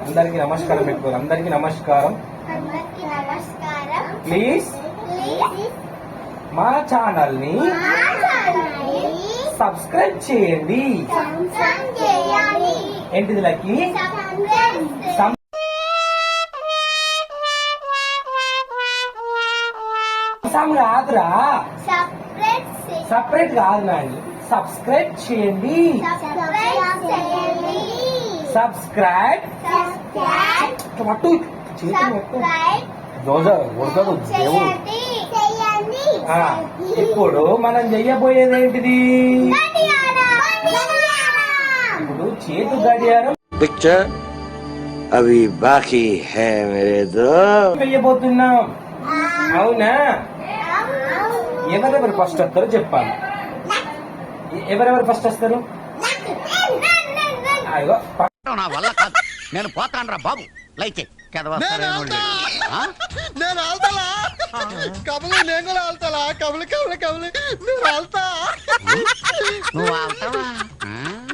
అందరికి నమస్కారం పెట్టుకోరు. అందరికి నమస్కారం. ప్లీజ్ మా ఛానల్ ని సబ్స్క్రైబ్ చేయండి. ఏంటిది లక్కీ? కాదురా, సపరేట్ కాదు నాని. సబ్స్క్రైబ్ చేయండి. సబ్స్క్రైబ్ పట్టు రోజా ఉడకదు దేవుడు. ఇప్పుడు మనం చెయ్యబోయేది ఏంటిది? ఇప్పుడు చేతు గడియారం పిక్చర్ అవి బాకీ హై మేరే దో వెయ్యబోతున్నాం. అవునా? ఎవరెవరు ఫస్ట్ వస్తారో చెప్పాలి. ఎవరెవరు ఫస్ట్ వస్తారు? నా వల్ల కాదు, నేను పోతాను రా బాబు. లైక్ నేను ఆల్తాలా కబలు, నేను కూడా ఆల్తాలా కబలు కబలు కబలు. నేను ఆల్తా, నువ్వు ఆల్తావా?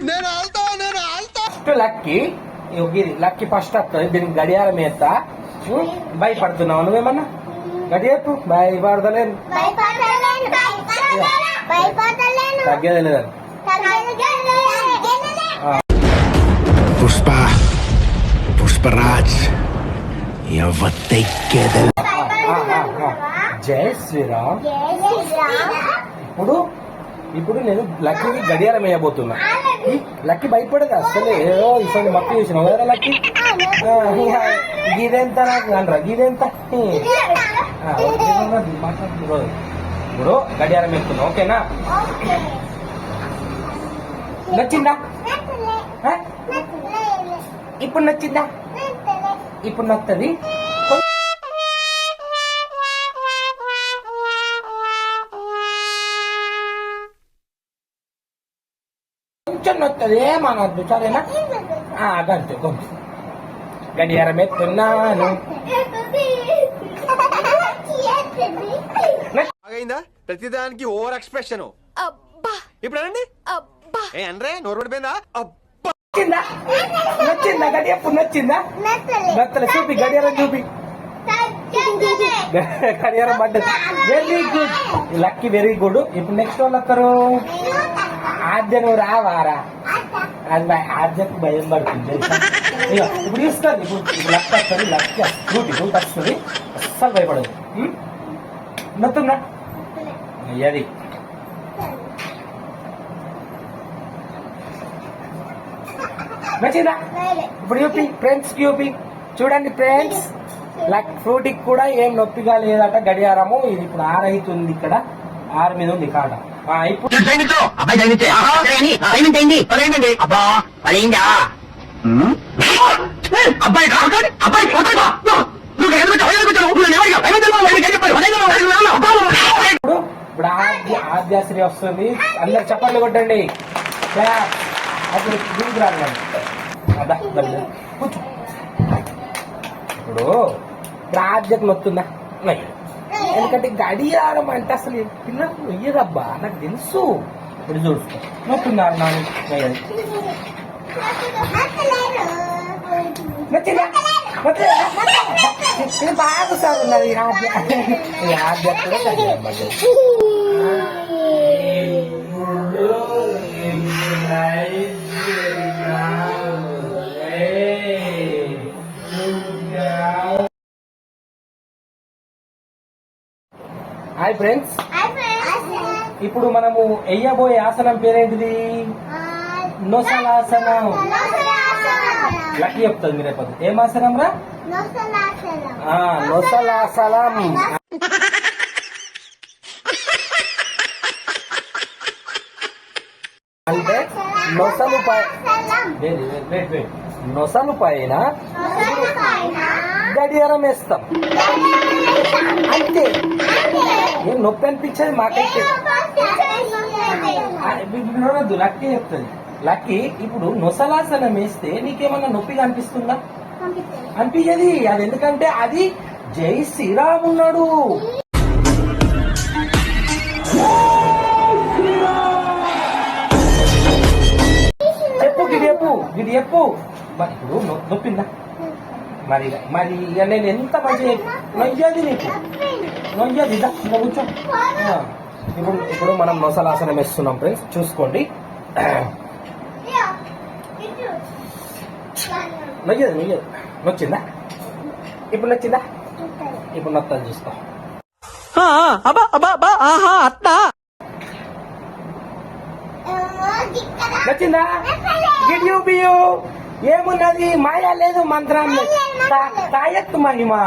నేను ఆల్తా, నేను ఆల్తా. లక్కీ లక్కీ ఫస్ట్ వస్తుంది. దీనికి గడియారం వేస్తా. భయపడుతున్నావు నువ్వేమన్నా? గడియప్పు భయపడతలేను. తగ్గేది లేదని. పుష్ప పుష్పరాజ్ జై శ్రీరామ్. ఇప్పుడు నేను లక్కీకి గడియారం వేయబోతున్నా. లక్కీ భయపడేది అసలు. ఏదో ఇసలు మక్కు చేసినావు కదా లక్కీ. గీదెంత నాకు అనరా? గీదెంత? ఇప్పుడు గడియారం వేస్తున్నా. ఓకేనా? నచ్చిందా? ఇప్పుడు నచ్చిందా? ఇప్పుడు నచ్చది. కొంచెం నచ్చది, ఏమనద్దు సరేనా? అంతే. కొంచెం గడియారం ఎత్తున్నాను. అయిందా? ప్రతిదానికి ఓవర్ ఎక్స్ప్రెషన్. ఇప్పుడు అనండి. ఏ అనరే నోరు పడిపోయిందా? నచ్చిందా? గడియప్పు నచ్చిందా? నచ్చలే. చూపి గడియారం, చూపి గడియారం పడ్డది. Very good lucky, very good. ఇప్పుడు నెక్స్ట్ వాళ్ళు వస్తారు. ఆద్య నువ్వు రావారా? అది ఆద్యకు భయం పడుతుంది. ఇప్పుడు చూస్తుంది. ఇప్పుడు లక్క వస్తుంది. లక్క రూట్ వస్తుంది. అస్సలు భయపడదు. నచ్చుందా? అది నచ్చిందా? ఇప్పుడు చూపి ఫ్రెండ్స్ కి చూపి. చూడండి ఫ్రెండ్స్, లక్ ఫ్రూట్ కూడా ఏం నొప్పిగా లేదట గడియారము. ఇది ఇప్పుడు 6 అవుతుంది. ఇక్కడ 6 మీద ఉంది కాట. ఇప్పుడు ఇప్పుడు ఆద్యాశ్రీ వస్తుంది. అందరు చప్పట్లు కొట్టండి. అప్పుడు దీనికి రాండి. కూర్చో. ఇప్పుడు ఆద్యకు నొత్తుందా? ఎందుకంటే గడియారం అంటే అసలు పిల్లలకు వెయ్యదబ్బా, నాకు తెలుసు. ఇప్పుడు చూసుకో నొత్తున్నారు నాని. బాగా సార్ ఉన్నది. ఆద్య కూడా హాయ్ ఫ్రెండ్స్. ఇప్పుడు మనము వెయ్యబోయే ఆసనం పేరేంటిది? నొసలాసనం. లక్కీ చెప్తుంది మీరే పద్ధతి. ఏం ఆసనం రా? నొసలాసనం. అంటే నొసలు నొసలు పైన గడియారం వేస్తాం అంతే. ఏం నొప్పి అనిపించేది మాకైతే. లక్కీ చెప్తుంది. లక్కీ ఇప్పుడు నొసలాసనం వేస్తే నీకేమన్నా నొప్పిగా అనిపిస్తుందా? అనిపించది. అది ఎందుకంటే అది జై శ్రీరామ్ ఉన్నాడు. చెప్పు గిడి చెప్పు. ఇప్పుడు నొప్పిందా? మరి ఇక నేను ఎంత మంచిగా నొయ్యది నీకు నొయ్యది ఇదా ఇలా కూర్చో ఆ, ఇప్పుడు మనం నొసలాసనం వేస్తున్నాం ఫ్రెండ్స్ చూసుకోండి. నొయ్యదు నొచ్చిందా ఇప్పుడు నొచ్చిందా ఇప్పుడు నొత్తది చూసుకో. నచ్చిందా గిడ్యూబియు ఏమున్నది మాయా లేదు మంత్రం లేదు తాయత్తు మహిమా.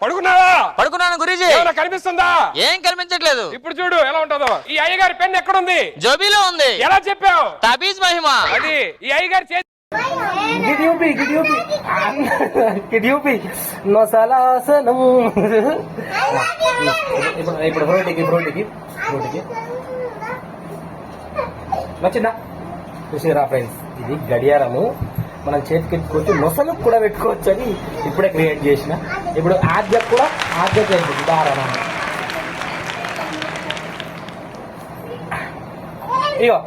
పడుకున్నావా? పడుకున్నాను గురూజీ. ఏమైనా కనిపిస్తుందా? ఏం కనిపించట్లేదు. ఇప్పుడు చూడు ఎలా ఉంటుందో. ఈ అయ్యగారి పెన్ ఎక్కడుంది? జోబీలో ఉంది. ఎలా చెప్పావు? తాబీజ్ మహిమ. అది ఈ అయ్యగారి చేతి గిడ్యూబి నొసలాసనం. ఇప్పుడు ఫ్రూటికి నచ్చిందా చూసిరా ఫ్రెండ్స్, ఇది గడియారము మనం చేతికి ఎత్తుకోవచ్చు, నొసలు కూడా పెట్టుకోవచ్చు అని ఇప్పుడే క్రియేట్ చేసిన. ఇప్పుడు ఆద్య ఉదాహరణ ఇగో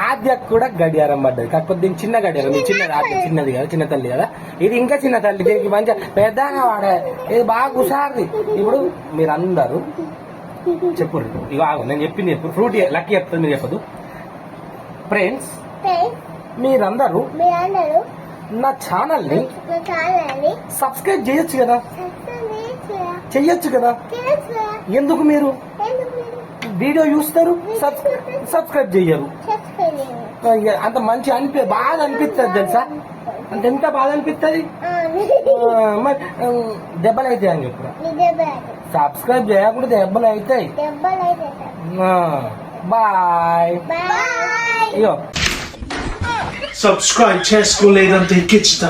ఆద్య కూడా గడియారం పడ్డది, కాకపోతే దీనికి చిన్న గడియారం, ఇది చిన్నది, ఆద్య చిన్నది కదా, చిన్న తల్లి కదా, ఇది ఇంకా చిన్న తల్లి, దీనికి మంచిగా పెద్దగా వాడాలి, ఇది బాగా హుషారుది. ఇప్పుడు మీరందరూ చెప్పు ఇగో ఆగు నేను చెప్పింది చెప్పు, ఫ్రూట్ లక్కీ చెప్తుంది మీరు చెప్పదు. ఫ్రెండ్స్ మీరందరూ నా ఛానల్ ని సబ్స్క్రైబ్ చేయొచ్చు కదా, చెయ్యొచ్చు కదా. ఎందుకు మీరు వీడియో చూస్తారు సబ్స్క్రైబ్ చెయ్యరు? అంత మంచి బాగా అనిపిస్తుంది తెలుసా, అంత ఎంత బాగా అనిపిస్తుంది. మరి దెబ్బలు అవుతాయి అని చెప్పురా, సబ్స్క్రైబ్ చేయకుండా దెబ్బలు అవుతాయి. బాయ్. ఇగో Subscribe చేసుకోలేదంటే కిచ్చుతా.